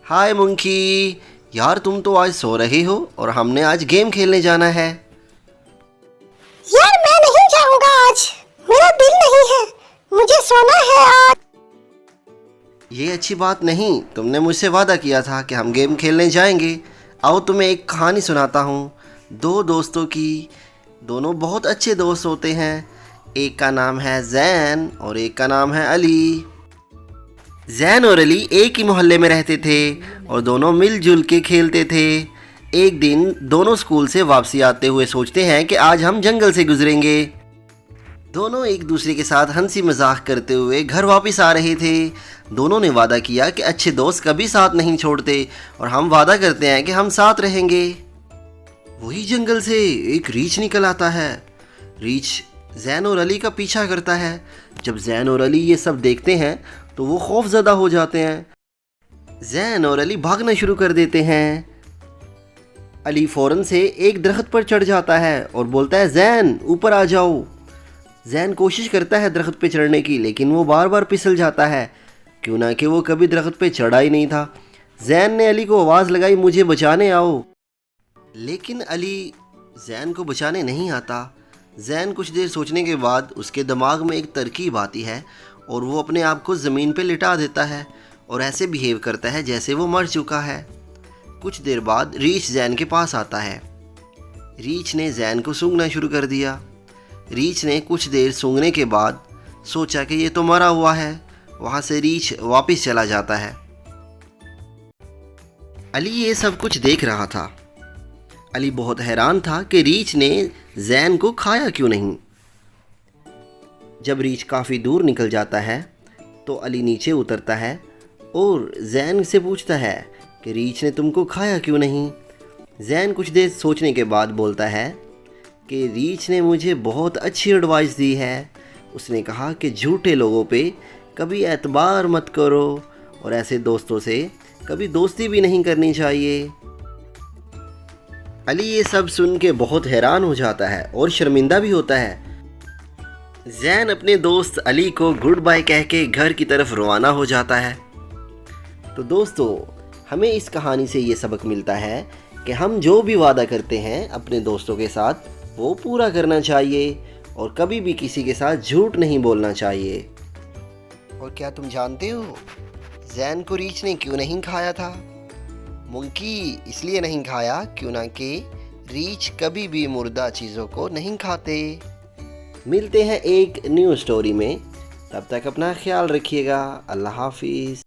हाय monkey. यार तुम तो आज सो रहे हो और हमने आज गेम खेलने जाना है। यार मैं नहीं जाऊंगा आज, मेरा दिल नहीं है, मुझे सोना है आज। ये अच्छी बात नहीं, तुमने मुझसे वादा किया था कि हम गेम खेलने जाएंगे। आओ तुम्हें एक कहानी सुनाता हूँ दो दोस्तों की। दोनों बहुत अच्छे दोस्त होते हैं। एक का नाम है जैन और एक का नाम है अली। जैन और अली एक ही मोहल्ले में रहते थे और दोनों मिलजुल के खेलते थे। एक दिन दोनों स्कूल से वापसी आते हुए सोचते हैं कि आज हम जंगल से गुजरेंगे। दोनों एक दूसरे के साथ हंसी मजाक करते हुए घर वापस आ रहे थे। दोनों ने वादा किया कि अच्छे दोस्त कभी साथ नहीं छोड़ते और हम वादा करते हैं कि हम साथ रहेंगे। वही जंगल से एक रीछ निकल आता है। रीछ जैन और अली का पीछा करता है। जब जैन और अली ये सब देखते हैं तो वो खौफजदा हो जाते हैं। जैन और अली भागना शुरू कर देते हैं। अली फौरन से एक दरख्त पर चढ़ जाता है और बोलता है, जैन ऊपर आ जाओ। जैन कोशिश करता है दरख्त पे चढ़ने की, लेकिन वो बार बार फिसल जाता है, क्यों ना कि वो कभी दरख्त पे चढ़ा ही नहीं था। जैन ने अली को आवाज़ लगाई, मुझे बचाने आओ। लेकिन अली जैन को बचाने नहीं आता। जैन कुछ देर सोचने के बाद उसके दिमाग में एक तरकीब आती है और वो अपने आप को ज़मीन पे लिटा देता है और ऐसे बिहेव करता है जैसे वो मर चुका है। कुछ देर बाद रीछ जैन के पास आता है। रीछ ने जैन को सूंघना शुरू कर दिया। रीछ ने कुछ देर सूंघने के बाद सोचा कि ये तो मरा हुआ है। वहाँ से रीछ वापस चला जाता है। अली ये सब कुछ देख रहा था। अली बहुत हैरान था कि रीछ ने जैन को खाया क्यों नहीं। जब रीछ काफ़ी दूर निकल जाता है तो अली नीचे उतरता है और जैन से पूछता है कि रीछ ने तुमको खाया क्यों नहीं। जैन कुछ देर सोचने के बाद बोलता है कि रीछ ने मुझे बहुत अच्छी एडवाइस दी है। उसने कहा कि झूठे लोगों पे कभी एतबार मत करो और ऐसे दोस्तों से कभी दोस्ती भी नहीं करनी चाहिए। अली ये सब सुन के बहुत हैरान हो जाता है और शर्मिंदा भी होता है। जैन अपने दोस्त अली को गुड बाय कह के घर की तरफ रवाना हो जाता है। तो दोस्तों, हमें इस कहानी से ये सबक मिलता है कि हम जो भी वादा करते हैं अपने दोस्तों के साथ वो पूरा करना चाहिए और कभी भी किसी के साथ झूठ नहीं बोलना चाहिए। और क्या तुम जानते हो जैन को रीछ ने क्यों नहीं खाया था? मंकी इसलिए नहीं खाया क्यों ना कि रीछ कभी भी मुर्दा चीज़ों को नहीं खाते। मिलते हैं एक न्यू स्टोरी में, तब तक अपना ख्याल रखिएगा। अल्लाह हाफिज़।